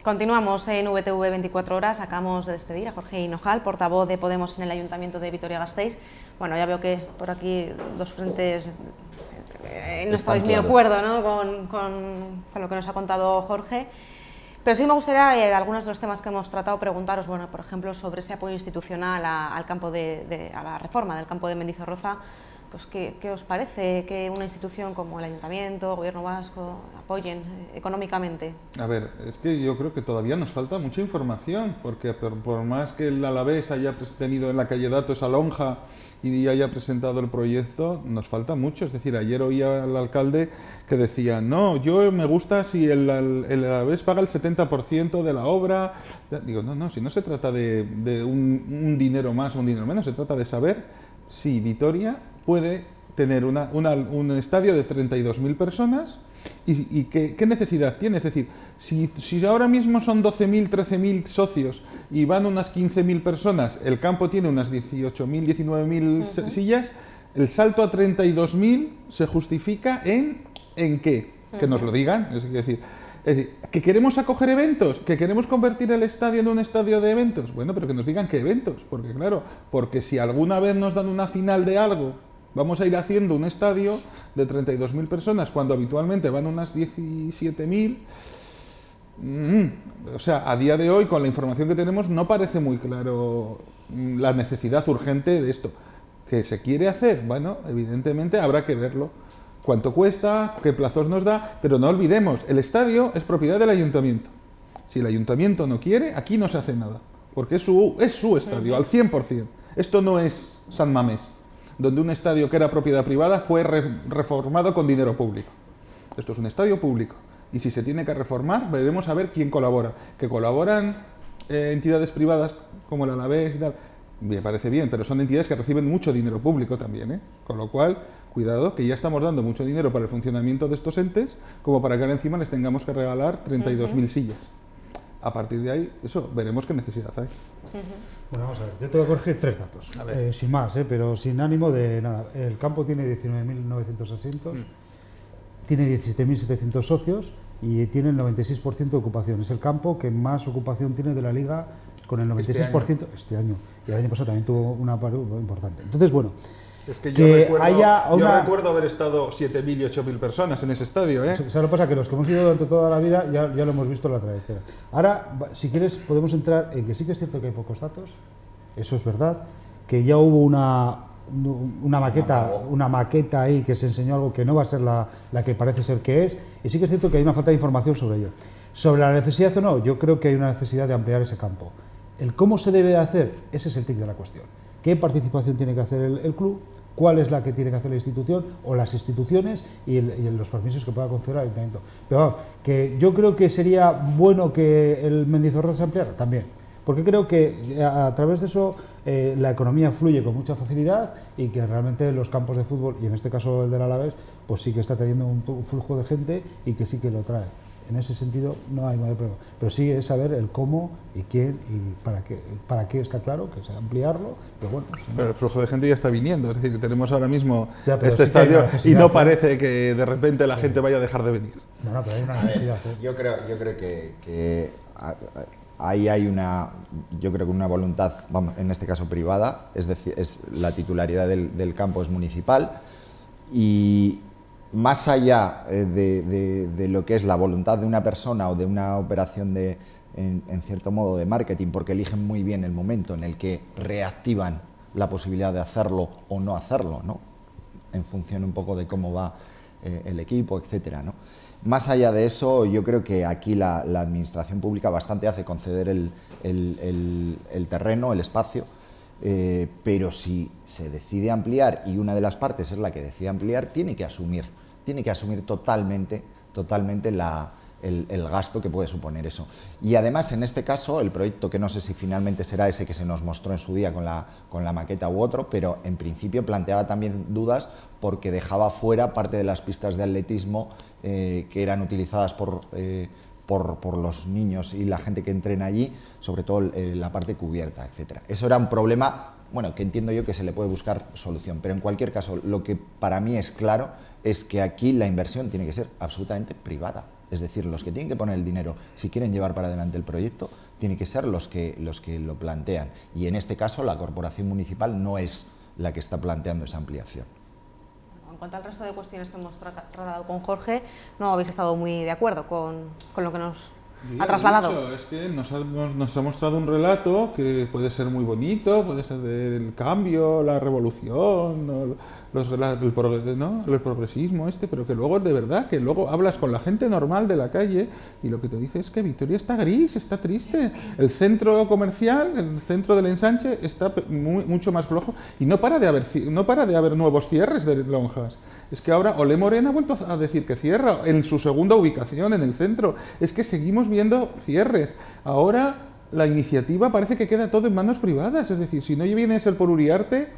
Continuamos en VTV 24 horas. Acabamos de despedir a Jorge Hinojal, portavoz de Podemos en el Ayuntamiento de Vitoria-Gasteiz. Bueno, ya veo que por aquí dos frentes no estáis muy de acuerdo, ¿no?, con lo que nos ha contado Jorge. Pero sí me gustaría, algunos de los temas que hemos tratado, preguntaros, bueno, por ejemplo, sobre ese apoyo institucional al campo a la reforma del campo de Mendizorroza. Pues, ¿qué os parece que una institución como el Ayuntamiento, el Gobierno vasco, apoyen económicamente? A ver, es que yo creo que todavía nos falta mucha información, porque por más que el Alavés haya tenido en la calle Dato esa lonja y haya presentado el proyecto, nos falta mucho. Es decir, ayer oía al alcalde que decía, no, yo me gusta si el Alavés paga el 70% de la obra. Digo, no, si no se trata de un dinero más o un dinero menos, se trata de saber si Vitoria puede tener un estadio de 32.000 personas y qué necesidad tiene. Es decir, si ahora mismo son 12.000, 13.000 socios y van unas 15.000 personas, el campo tiene unas 18.000, 19.000 sillas, el salto a 32.000 se justifica ¿en qué? Que nos lo digan. Es decir, ¿que queremos acoger eventos? ¿Que queremos convertir el estadio en un estadio de eventos? Bueno, pero que nos digan qué eventos, porque claro, porque si alguna vez nos dan una final de algo, vamos a ir haciendo un estadio de 32.000 personas cuando habitualmente van unas 17.000. O sea, a día de hoy, con la información que tenemos, no parece muy claro la necesidad urgente de esto. ¿Que se quiere hacer? Bueno, evidentemente habrá que verlo. ¿Cuánto cuesta? ¿Qué plazos nos da? Pero no olvidemos, el estadio es propiedad del Ayuntamiento. Si el Ayuntamiento no quiere, aquí no se hace nada, porque es su estadio, al 100%. Esto no es San Mamés, donde un estadio que era propiedad privada fue reformado con dinero público. Esto es un estadio público, y si se tiene que reformar, veremos a ver quién colabora. Que colaboran entidades privadas como el Alavés y tal, me parece bien, pero son entidades que reciben mucho dinero público también, ¿eh? Con lo cual, cuidado, que ya estamos dando mucho dinero para el funcionamiento de estos entes, como para que ahora encima les tengamos que regalar 32.000 sillas. A partir de ahí, eso, veremos qué necesidad hay. Bueno, vamos a ver, yo te voy a corregir 3 datos, sin más, pero sin ánimo de nada. El campo tiene 19.900 asientos, tiene 17.700 socios y tiene el 96% de ocupación. Es el campo que más ocupación tiene de la Liga, con el 96% este año. Y el año pasado también tuvo una paro importante. Entonces, bueno, es que yo recuerdo haber estado 7.000 y 8.000 personas en ese estadio, ¿eh? ¿Sabes lo que pasa? Que los que hemos ido durante toda la vida ya lo hemos visto en la trayectoria. Ahora, si quieres, podemos entrar en que sí que es cierto que hay pocos datos, eso es verdad, que ya hubo una maqueta ahí que se enseñó algo que no va a ser la que parece ser que es, y sí que es cierto que hay una falta de información sobre ello. Sobre la necesidad o no, yo creo que hay una necesidad de ampliar ese campo. El cómo se debe de hacer, ese es el tic de la cuestión. ¿Qué participación tiene que hacer el club? ¿Cuál es la que tiene que hacer la institución o las instituciones y los permisos que pueda conceder el Ayuntamiento? Pero vamos, que yo creo que sería bueno que el Mendizorroza se ampliara también, porque creo que a través de eso la economía fluye con mucha facilidad y que realmente los campos de fútbol, y en este caso el del Alavés, pues sí que está teniendo un flujo de gente y que sí que lo trae. En ese sentido no hay mayor problema, pero sí es saber el cómo y quién y para qué está claro que es ampliarlo, pero bueno. Pues, pero el flujo de gente ya está viniendo, es decir, tenemos ahora mismo este estadio y no parece que de repente la gente vaya a dejar de venir. No, pero hay una necesidad. Yo creo que ahí hay una voluntad, vamos, en este caso privada, es decir, la titularidad del campo es municipal, y más allá de lo que es la voluntad de una persona o de una operación en cierto modo de marketing, porque eligen muy bien el momento en el que reactivan la posibilidad de hacerlo o no hacerlo, ¿no? En función un poco de cómo va el equipo, etcétera, ¿no? Más allá de eso, yo creo que aquí la administración pública bastante hace conceder el terreno, el espacio, pero si se decide ampliar y una de las partes es la que decide ampliar, tiene que asumir totalmente el gasto que puede suponer eso. Y además, en este caso, el proyecto, que no sé si finalmente será ese que se nos mostró en su día con la maqueta u otro, pero en principio planteaba también dudas porque dejaba fuera parte de las pistas de atletismo que eran utilizadas por los niños y la gente que entrena allí, sobre todo la parte cubierta, etcétera. Eso era un problema, bueno, que entiendo yo que se le puede buscar solución, pero en cualquier caso, lo que para mí es claro es que aquí la inversión tiene que ser absolutamente privada. Es decir, los que tienen que poner el dinero, si quieren llevar para adelante el proyecto, tienen que ser los que lo plantean. Y en este caso, la corporación municipal no es la que está planteando esa ampliación. En cuanto al resto de cuestiones que hemos tratado con Jorge, no habéis estado muy de acuerdo con lo que nos ha trasladado. Es que nos ha mostrado un relato que puede ser muy bonito, puede ser del cambio, la revolución, el progresismo pero que luego de verdad, que luego hablas con la gente normal de la calle y lo que te dice es que Vitoria está gris, está triste. El centro comercial, el centro del ensanche está mucho más flojo y no para de haber nuevos cierres de lonjas. Es que ahora Ole Morena ha vuelto a decir que cierra en su segunda ubicación en el centro. Es que seguimos viendo cierres. Ahora la iniciativa parece que queda todo en manos privadas. Es decir, si no viene a ser por Uriarte,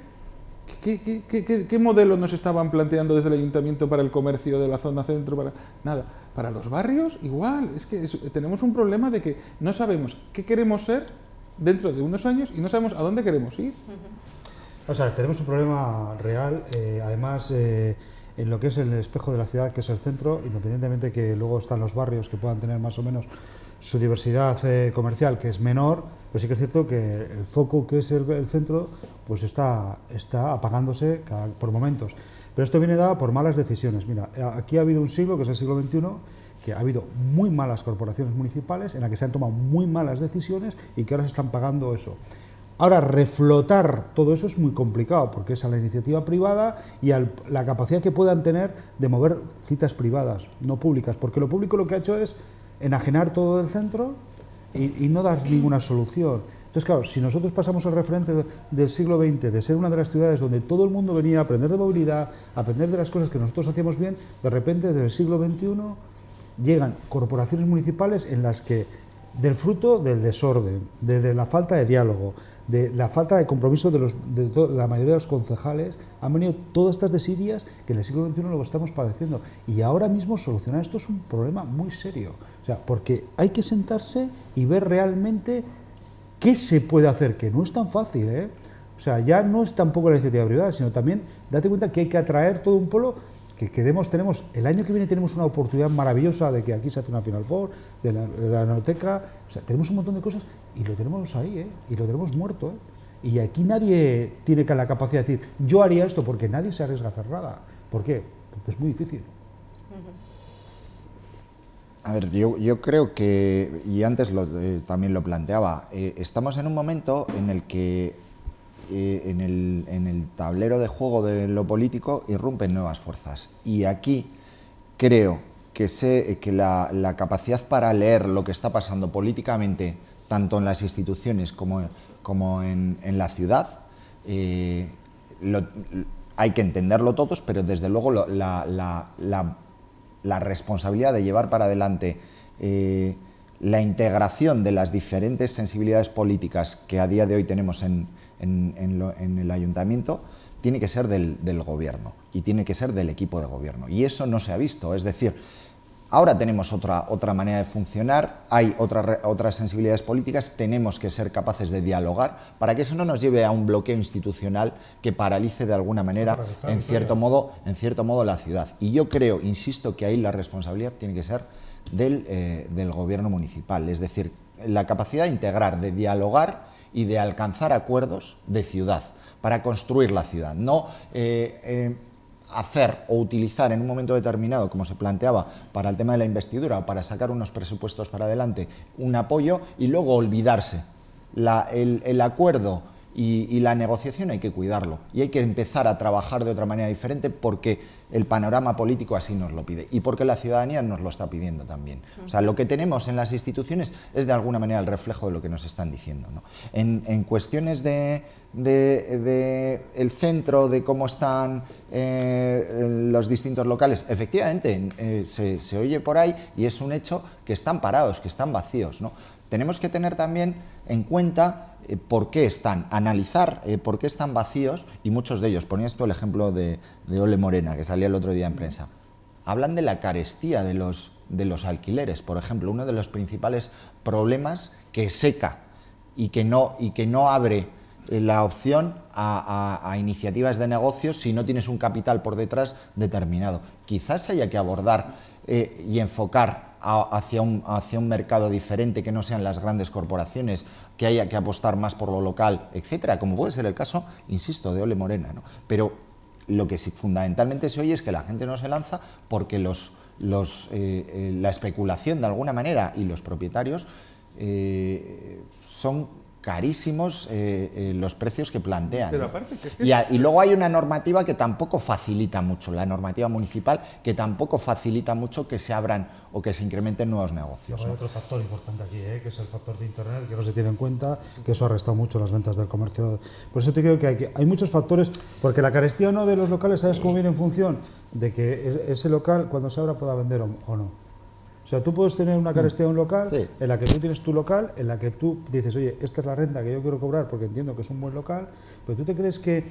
¿qué modelo nos estaban planteando desde el ayuntamiento para el comercio de la zona centro? Nada. Para los barrios, igual. Es que tenemos un problema de que no sabemos qué queremos ser dentro de unos años y no sabemos a dónde queremos ir. O sea, tenemos un problema real. Además, en lo que es el espejo de la ciudad, que es el centro, independientemente que luego están los barrios que puedan tener más o menos su diversidad comercial, que es menor, pues sí que es cierto que el foco que es el centro pues está apagándose por momentos. Pero esto viene dado por malas decisiones. Mira, aquí ha habido un siglo, que es el siglo XXI, que ha habido muy malas corporaciones municipales en las que se han tomado muy malas decisiones y que ahora se están pagando eso. Ahora, reflotar todo eso es muy complicado, porque es a la iniciativa privada y a la capacidad que puedan tener de mover citas privadas, no públicas, porque lo público lo que ha hecho es enajenar todo del centro y no dar ninguna solución. Entonces, claro, si nosotros pasamos el referente del siglo XX, de ser una de las ciudades donde todo el mundo venía a aprender de movilidad, a aprender de las cosas que nosotros hacíamos bien, de repente, desde el siglo XXI, llegan corporaciones municipales en las que, del fruto del desorden, de la falta de diálogo, de la falta de compromiso de la mayoría de los concejales, han venido todas estas desidias que en el siglo XXI lo estamos padeciendo. Y ahora mismo solucionar esto es un problema muy serio. O sea, porque hay que sentarse y ver realmente qué se puede hacer, que no es tan fácil, ¿eh? O sea, ya no es tampoco la iniciativa privada, sino también date cuenta que hay que atraer todo un polo que tenemos, el año que viene tenemos una oportunidad maravillosa de que aquí se hace una Final Four, de la Enoteca, o sea, tenemos un montón de cosas y lo tenemos ahí, y lo tenemos muerto, y aquí nadie tiene la capacidad de decir, yo haría esto, porque nadie se arriesga a hacer nada. ¿Por qué? Porque es muy difícil. A ver, yo creo que, y antes también lo planteaba, estamos en un momento en el que en el tablero de juego de lo político irrumpen nuevas fuerzas. Y aquí creo que la capacidad para leer lo que está pasando políticamente, tanto en las instituciones como en la ciudad, hay que entenderlo todos, pero desde luego la responsabilidad de llevar para adelante la integración de las diferentes sensibilidades políticas que a día de hoy tenemos en el ayuntamiento tiene que ser del gobierno y tiene que ser del equipo de gobierno, y eso no se ha visto. Es decir, ahora tenemos otra manera de funcionar, hay otras sensibilidades políticas, tenemos que ser capaces de dialogar para que eso no nos lleve a un bloqueo institucional que paralice de alguna manera en cierto modo la ciudad. Y yo creo, insisto, que ahí la responsabilidad tiene que ser del gobierno municipal, es decir, la capacidad de integrar, de dialogar y de alcanzar acuerdos de ciudad para construir la ciudad, no hacer o utilizar en un momento determinado, como se planteaba para el tema de la investidura o para sacar unos presupuestos para adelante, un apoyo y luego olvidarse. El acuerdo y la negociación hay que cuidarlo y hay que empezar a trabajar de otra manera diferente porque el panorama político así nos lo pide y porque la ciudadanía nos lo está pidiendo también. O sea, lo que tenemos en las instituciones es de alguna manera el reflejo de lo que nos están diciendo, ¿no? En cuestiones de el centro, de cómo están los distintos locales, efectivamente se oye por ahí y es un hecho que están parados, que están vacíos, ¿no? Tenemos que tener también en cuenta por qué analizar por qué están vacíos, y muchos de ellos, ponías tú el ejemplo de Ole Morena, que salía el otro día en prensa, hablan de la carestía de los alquileres, por ejemplo, uno de los principales problemas que seca y que no abre la opción a iniciativas de negocios si no tienes un capital por detrás determinado. Quizás haya que abordar y enfocar hacia un mercado diferente, que no sean las grandes corporaciones, que haya que apostar más por lo local, etcétera, como puede ser el caso, insisto, de Ole Morena, ¿no? Pero lo que sí, fundamentalmente se oye es que la gente no se lanza porque la especulación de alguna manera y los propietarios son carísimos los precios que plantean. Pero aparte, que es que y luego hay una normativa que tampoco facilita mucho, la normativa municipal, que tampoco facilita mucho que se abran o que se incrementen nuevos negocios. Hay otro factor importante aquí, que es el factor de Internet, que no se tiene en cuenta, que eso ha restado mucho las ventas del comercio. Por eso te digo que hay muchos factores, porque la carestía o no de los locales, ¿sabes cómo viene en función? De que ese local, cuando se abra, pueda vender o no. O sea, tú puedes tener una carestía de un local, sí, en la que tú tienes tu local, en la que tú dices, oye, esta es la renta que yo quiero cobrar porque entiendo que es un buen local, pero tú te crees que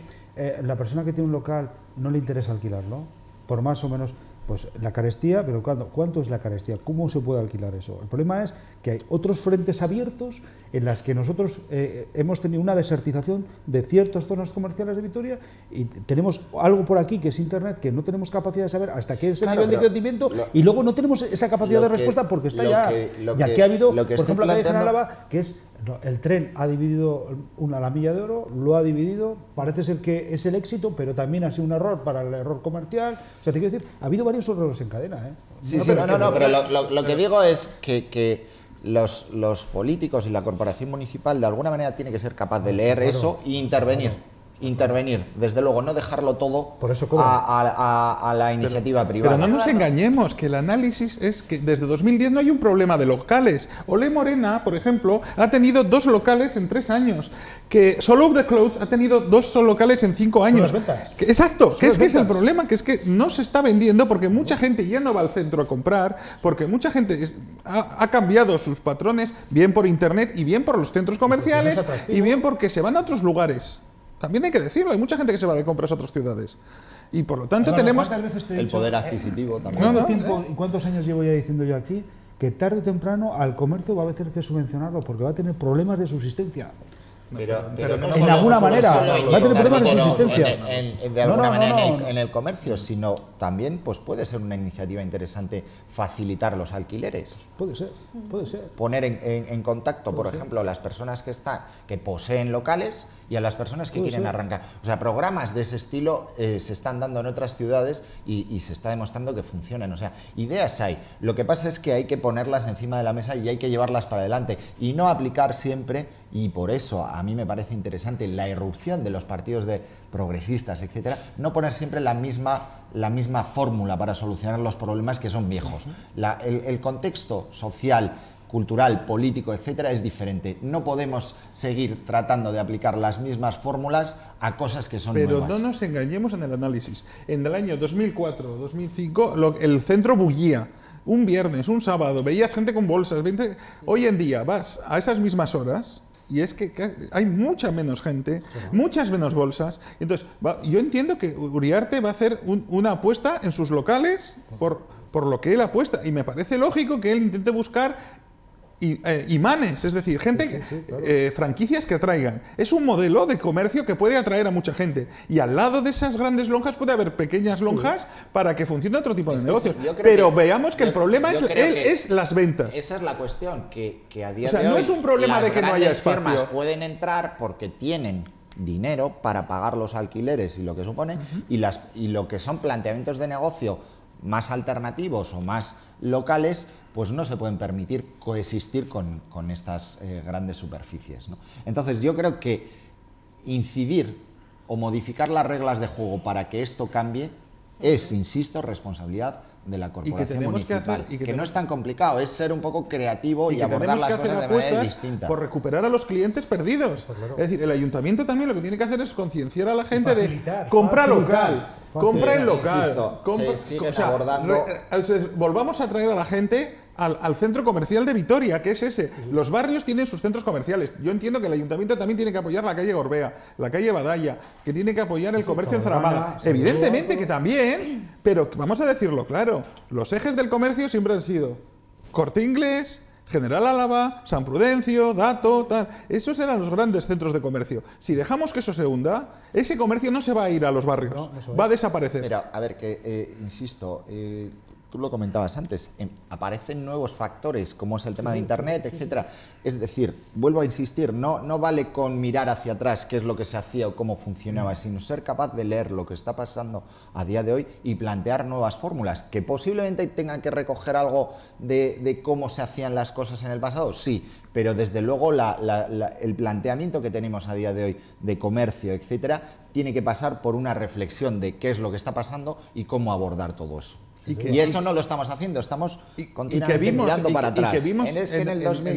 la persona que tiene un local no le interesa alquilarlo, por más o menos, pues la carestía, pero ¿cuánto es la carestía? ¿Cómo se puede alquilar eso? El problema es que hay otros frentes abiertos en las que nosotros hemos tenido una desertización de ciertas zonas comerciales de Vitoria y tenemos algo por aquí que es Internet que no tenemos capacidad de saber hasta qué es el nivel de crecimiento y luego no tenemos esa capacidad de respuesta porque está ya que ha habido, por ejemplo, la en Álava, que es el tren ha dividido la milla de oro, lo ha dividido, parece ser que es el éxito, pero también ha sido un error para el error comercial. O sea, te quiero decir, ha habido varios errores en cadena. Pero lo que digo es que los políticos y la corporación municipal de alguna manera tiene que ser capaz de leer eso e intervenir, desde luego, no dejarlo todo por eso a la iniciativa privada. Pero no nos engañemos, que el análisis es que desde 2010 no hay un problema de locales. Ole Morena, por ejemplo, ha tenido 2 locales en 3 años, que Soul of the Clouds ha tenido 2 locales en 5 años. Son las ventas. Exacto, que es el problema, que es que no se está vendiendo porque mucha gente ya no va al centro a comprar, porque mucha gente ha cambiado sus patrones, bien por internet y bien por los centros comerciales y bien porque se van a otros lugares. También hay que decirlo, hay mucha gente que se va de compras a otras ciudades. Y por lo tanto tenemos el poder adquisitivo también. ¿Y cuántos años llevo ya diciendo yo aquí? Que tarde o temprano al comercio va a tener que subvencionarlo porque va a tener problemas de subsistencia. Pero de alguna manera va a tener problemas de subsistencia. De alguna manera en el comercio, sino también pues puede ser una iniciativa interesante facilitar los alquileres. Puede ser. Poner en contacto, por ejemplo, a las personas que poseen locales y a las personas que quieren arrancar. O sea, programas de ese estilo se están dando en otras ciudades y se está demostrando que funcionan. O sea, ideas hay. Lo que pasa es que hay que ponerlas encima de la mesa y hay que llevarlas para adelante y no aplicar siempre. Y por eso a mí me parece interesante la irrupción de los partidos de progresistas, etcétera, no poner siempre la misma fórmula para solucionar los problemas que son viejos. El contexto social, cultural, político, etcétera, es diferente. No podemos seguir tratando de aplicar las mismas fórmulas a cosas que son nuevas. Pero no nos engañemos en el análisis. En el año 2004-2005 el centro bullía. Un viernes, un sábado, veías gente con bolsas. Hoy en día vas a esas mismas horas y es que hay mucha menos gente, muchas menos bolsas. Entonces, yo entiendo que Uriarte va a hacer una apuesta en sus locales por lo que él apuesta. Y me parece lógico que él intente buscar imanes, es decir, gente, claro, franquicias que atraigan. Es un modelo de comercio que puede atraer a mucha gente. Y al lado de esas grandes lonjas puede haber pequeñas lonjas para que funcione otro tipo de negocios. Pero veamos que el problema es las ventas. Esa es la cuestión, que a día de hoy no es un problema de que no haya espacio. Las firmas pueden entrar porque tienen dinero para pagar los alquileres y lo que supone, y lo que son planteamientos de negocio más alternativos o más locales, pues no se pueden permitir coexistir con estas grandes superficies, ¿no? Entonces yo creo que incidir o modificar las reglas de juego para que esto cambie es, insisto, responsabilidad de la corporación municipal, que no es tan complicado, es ser un poco creativo y abordar las cosas de manera distinta. Por recuperar a los clientes perdidos. Claro. Es decir, el ayuntamiento también lo que tiene que hacer es concienciar a la gente de compra local, compra en local. Volvamos a traer a la gente al centro comercial de Vitoria, que es ese. Los barrios tienen sus centros comerciales. Yo entiendo que el ayuntamiento también tiene que apoyar la calle Gorbea, la calle Badalla, que tiene que apoyar el comercio en Zaramada. Evidentemente que también, pero vamos a decirlo claro, los ejes del comercio siempre han sido Corte Inglés, General Álava, San Prudencio, Dato, tal. Esos eran los grandes centros de comercio. Si dejamos que eso se hunda, ese comercio no se va a ir a los barrios, va a desaparecer. Mira, a ver, insisto, tú lo comentabas antes, aparecen nuevos factores, como es el tema de Internet, etcétera. Es decir, vuelvo a insistir, no vale con mirar hacia atrás qué es lo que se hacía o cómo funcionaba, sino ser capaz de leer lo que está pasando a día de hoy y plantear nuevas fórmulas, que posiblemente tengan que recoger algo de cómo se hacían las cosas en el pasado, sí, pero desde luego el planteamiento que tenemos a día de hoy de comercio, etcétera, tiene que pasar por una reflexión de qué es lo que está pasando y cómo abordar todo eso. Y eso no lo estamos haciendo, estamos continuamente mirando para atrás. Y que vimos en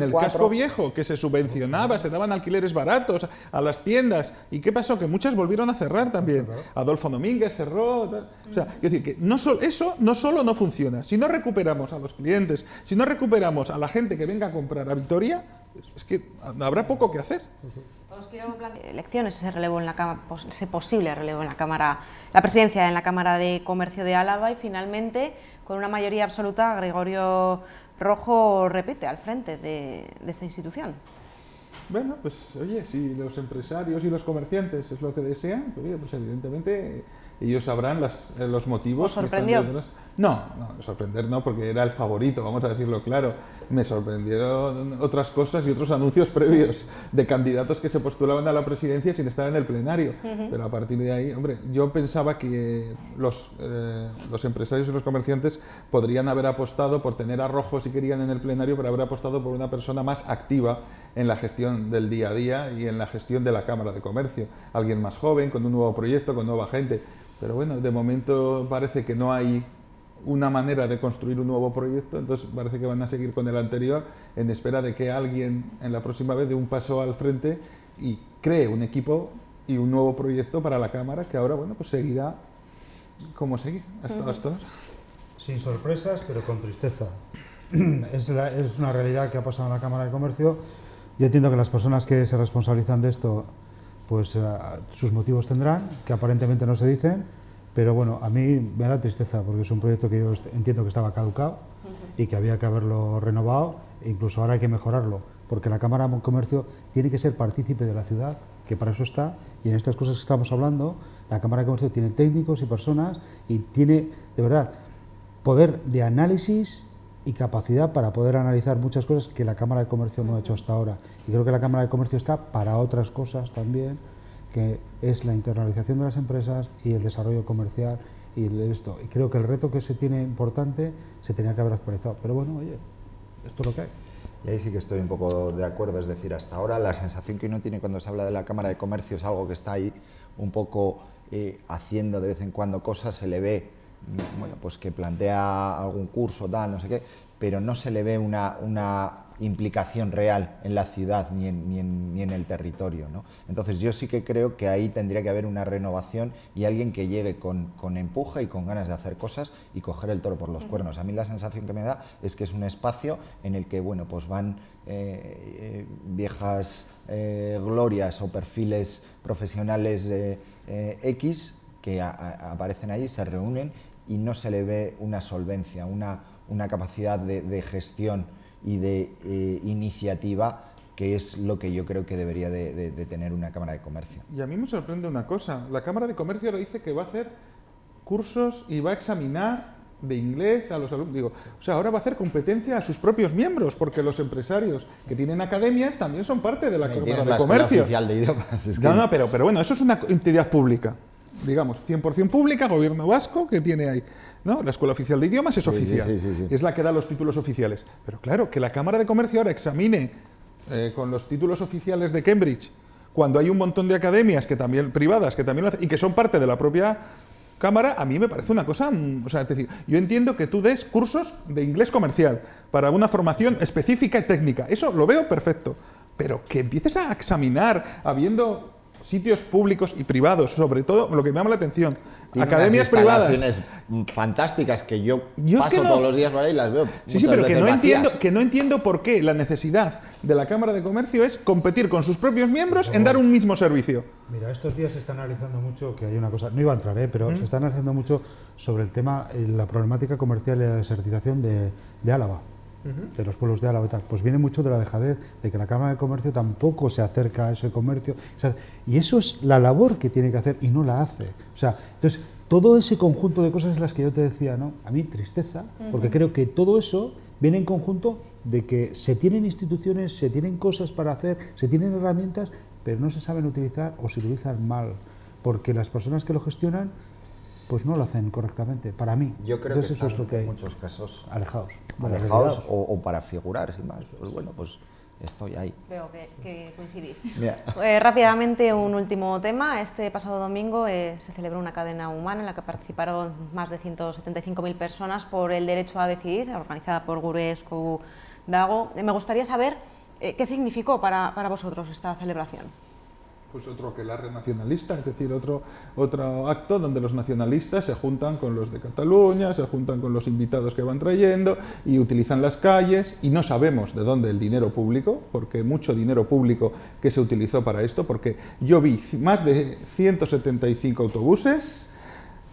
el casco viejo, que se subvencionaba, se daban alquileres baratos a las tiendas. ¿Y qué pasó? Que muchas volvieron a cerrar también. Adolfo Domínguez cerró. O sea, es decir, que eso no solo no funciona. Si no recuperamos a los clientes, si no recuperamos a la gente que venga a comprar a Vitoria, es que habrá poco que hacer. Os quiero plantear elecciones, ese posible relevo en la Cámara, la presidencia en la Cámara de Comercio de Álava, y finalmente, con una mayoría absoluta, Gregorio Rojo repite al frente de esta institución. Bueno, pues oye, si los empresarios y los comerciantes es lo que desean, pues, oye, pues evidentemente ellos sabrán los motivos. ¿Os sorprendió? No, sorprender no, porque era el favorito, vamos a decirlo claro. Me sorprendieron otras cosas y otros anuncios previos de candidatos que se postulaban a la presidencia sin estar en el plenario. Pero a partir de ahí, hombre, yo pensaba que los empresarios y los comerciantes podrían haber apostado por tener a Rojo si querían en el plenario, pero haber apostado por una persona más activa en la gestión del día a día y en la gestión de la Cámara de Comercio. Alguien más joven, con un nuevo proyecto, con nueva gente. Pero bueno, de momento parece que no hay una manera de construir un nuevo proyecto, entonces parece que van a seguir con el anterior en espera de que alguien en la próxima vez dé un paso al frente y cree un equipo y un nuevo proyecto para la Cámara, que ahora, bueno, pues seguirá como sigue hasta ahora. Sin sorpresas, pero con tristeza. Es una realidad que ha pasado en la Cámara de Comercio. Yo entiendo que las personas que se responsabilizan de esto, pues sus motivos tendrán, que aparentemente no se dicen, pero bueno, a mí me da tristeza porque es un proyecto que yo entiendo que estaba caducado y que había que haberlo renovado, e incluso ahora hay que mejorarlo, porque la Cámara de Comercio tiene que ser partícipe de la ciudad, que para eso está, y en estas cosas que estamos hablando, la Cámara de Comercio tiene técnicos y personas y tiene, de verdad, poder de análisis y capacidad para poder analizar muchas cosas que la Cámara de Comercio no ha hecho hasta ahora. Y creo que la Cámara de Comercio está para otras cosas también, que es la internalización de las empresas y el desarrollo comercial y esto. Y creo que el reto que se tiene importante se tenía que haber actualizado. Pero bueno, oye, esto es lo que hay. Y ahí sí que estoy un poco de acuerdo, es decir, hasta ahora la sensación que uno tiene cuando se habla de la Cámara de Comercio es algo que está ahí un poco haciendo de vez en cuando cosas, se le ve, bueno, pues que plantea algún curso, tal, no sé qué, pero no se le ve una implicación real en la ciudad ni en el territorio, ¿no? Entonces yo sí que creo que ahí tendría que haber una renovación y alguien que llegue con empuje y con ganas de hacer cosas y coger el toro por los cuernos. A mí la sensación que me da es que es un espacio en el que, bueno, pues van viejas glorias o perfiles profesionales X que aparecen allí, se reúnen y no se le ve una solvencia, una capacidad de gestión y de iniciativa, que es lo que yo creo que debería de tener una Cámara de Comercio. Y a mí me sorprende una cosa, la Cámara de Comercio ahora dice que va a hacer cursos y va a examinar de inglés a los alumnos. Digo, o sea, ahora va a hacer competencia a sus propios miembros, porque los empresarios que tienen academias también son parte de la Cámara de Comercio. Oficial de idiomas, es que... No, pero bueno, eso es una entidad pública, digamos, 100% pública, gobierno vasco, que tiene ahí, ¿no? La Escuela Oficial de Idiomas es oficial, sí. es la que da los títulos oficiales. Pero claro, que la Cámara de Comercio ahora examine con los títulos oficiales de Cambridge, cuando hay un montón de academias que también privadas que también lo hacen y que son parte de la propia Cámara, a mí me parece una cosa, o sea, es decir, yo entiendo que tú des cursos de inglés comercial para una formación específica y técnica, eso lo veo perfecto, pero que empieces a examinar habiendo sitios públicos y privados, sobre todo lo que me llama la atención, tiene academias unas privadas instalaciones fantásticas que yo es paso que no, todos los días por ahí y las veo. Sí, pero muchas veces que no entiendo por qué la necesidad de la Cámara de Comercio es competir con sus propios miembros en dar un mismo servicio. Mira, estos días se está analizando mucho, que hay una cosa, no iba a entrar, pero se está analizando mucho sobre el tema, la problemática comercial y la desertización de Álava. de los pueblos de Álava y tal, pues viene mucho de la dejadez, de que la Cámara de Comercio tampoco se acerca a ese comercio, o sea, y eso es la labor que tiene que hacer y no la hace. O sea, entonces, todo ese conjunto de cosas es las que yo te decía, ¿no? A mí tristeza, porque creo que todo eso viene en conjunto de que se tienen instituciones, se tienen cosas para hacer, se tienen herramientas, pero no se saben utilizar o se utilizan mal, porque las personas que lo gestionan pues no lo hacen correctamente, para mí. Yo creo entonces, que eso es lo que en muchos casos alejados o para figurar, sin más. Pues bueno, pues estoy ahí. Veo que coincidís. Rápidamente, un último tema. Este pasado domingo se celebró una cadena humana en la que participaron más de 175.000 personas por el derecho a decidir, organizada por Gure Esku Dago. Me gustaría saber qué significó para vosotros esta celebración. Pues otro que la renacionalista, es decir, otro acto donde los nacionalistas se juntan con los de Cataluña, se juntan con los invitados que van trayendo y utilizan las calles, y no sabemos de dónde el dinero público, porque mucho dinero público que se utilizó para esto, porque yo vi más de 175 autobuses,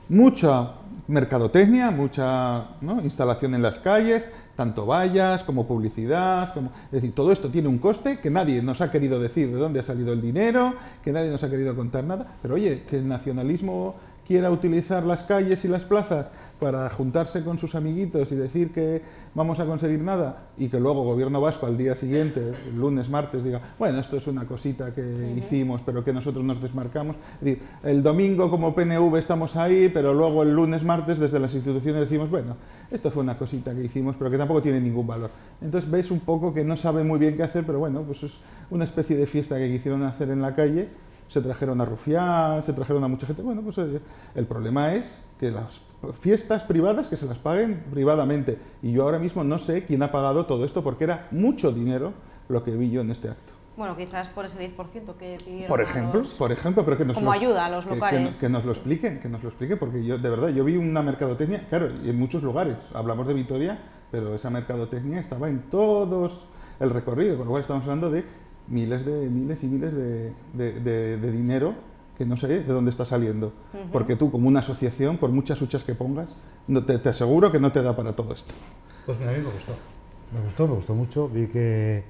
mucha mercadotecnia, mucha instalación en las calles, tanto vallas como publicidad, es decir, todo esto tiene un coste que nadie nos ha querido decir de dónde ha salido el dinero, que nadie nos ha querido contar nada, pero oye, que el nacionalismo quiera utilizar las calles y las plazas para juntarse con sus amiguitos y decir que vamos a conseguir nada, y que luego el gobierno vasco al día siguiente, el lunes, martes, diga, bueno, esto es una cosita que hicimos, pero que nosotros nos desmarcamos. Es decir, el domingo como PNV estamos ahí, pero luego el lunes, martes, desde las instituciones decimos, bueno, esto fue una cosita que hicimos, pero que tampoco tiene ningún valor. Entonces ves un poco que no sabe muy bien qué hacer, pero bueno, pues es una especie de fiesta que quisieron hacer en la calle. Se trajeron a Rufián, se trajeron a mucha gente. Bueno, pues el problema es que las fiestas privadas que se las paguen privadamente. Y yo ahora mismo no sé quién ha pagado todo esto, porque era mucho dinero lo que vi yo en este acto. Bueno, quizás por ese 10% que pidieron. Por ejemplo, pero que nos como ayuda a los locales. Que nos lo expliquen, porque yo, de verdad, yo vi una mercadotecnia, claro, y en muchos lugares. Hablamos de Vitoria, pero esa mercadotecnia estaba en todos el recorrido, con lo cual estamos hablando de miles y miles de dinero que no sé de dónde está saliendo. Porque tú, como una asociación, por muchas huchas que pongas, no te aseguro que no te da para todo esto. Pues mira, a mí me gustó mucho. Vi que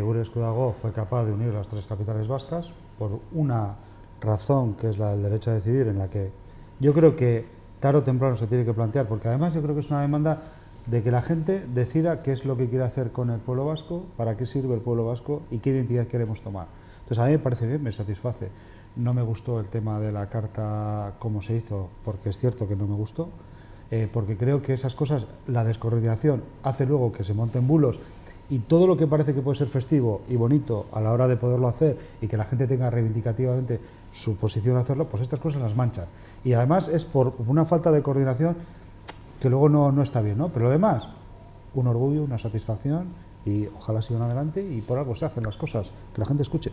Gure Esku Dago fue capaz de unir las tres capitales vascas por una razón, que es la del derecho a decidir, en la que yo creo que tarde o temprano se tiene que plantear, porque además yo creo que es una demanda de que la gente decida qué es lo que quiere hacer con el pueblo vasco, para qué sirve el pueblo vasco y qué identidad queremos tomar. Entonces a mí me parece bien, me satisface. No me gustó el tema de la carta como se hizo, porque es cierto que no me gustó, porque creo que esas cosas, la descoordinación hace luego que se monten bulos, y todo lo que parece que puede ser festivo y bonito a la hora de poderlo hacer y que la gente tenga reivindicativamente su posición a hacerlo, pues estas cosas las manchan. Y además es por una falta de coordinación que luego no está bien, ¿no? Pero lo demás, un orgullo, una satisfacción, y ojalá sigan adelante, y por algo se hacen las cosas, que la gente escuche.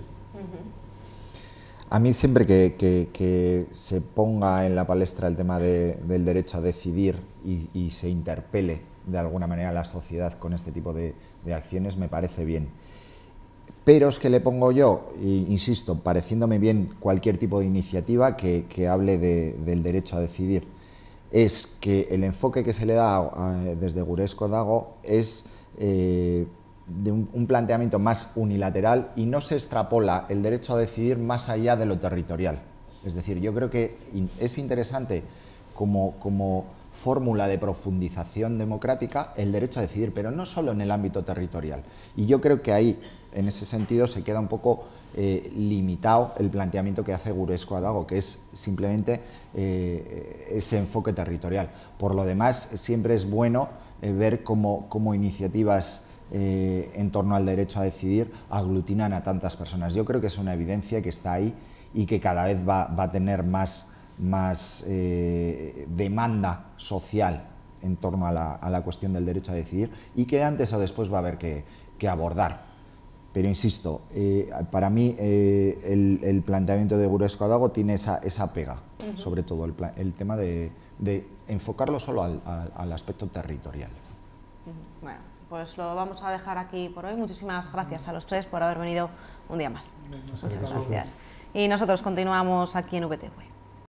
A mí siempre que se ponga en la palestra el tema del derecho a decidir y se interpele de alguna manera a la sociedad con este tipo de acciones, me parece bien. Pero es que le pongo yo, insisto, pareciéndome bien cualquier tipo de iniciativa que hable del derecho a decidir. Es que el enfoque que se le da desde Gure Esku Dago es de un planteamiento más unilateral, y no se extrapola el derecho a decidir más allá de lo territorial. Es decir, yo creo que es interesante como fórmula de profundización democrática el derecho a decidir, pero no solo en el ámbito territorial. Y yo creo que ahí, en ese sentido, se queda un poco limitado el planteamiento que hace Gure Esku Dago, que es simplemente ese enfoque territorial. Por lo demás, siempre es bueno ver cómo iniciativas en torno al derecho a decidir aglutinan a tantas personas. Yo creo que es una evidencia que está ahí y que cada vez va a tener más demanda social en torno a la cuestión del derecho a decidir, y que antes o después va a haber que abordar. Pero insisto, para mí el planteamiento de Gure Esku Dago tiene esa pega, sobre todo el tema de enfocarlo solo al aspecto territorial. Bueno, pues lo vamos a dejar aquí por hoy. Muchísimas gracias a los tres por haber venido un día más. Muchas gracias. Y nosotros continuamos aquí en VTV.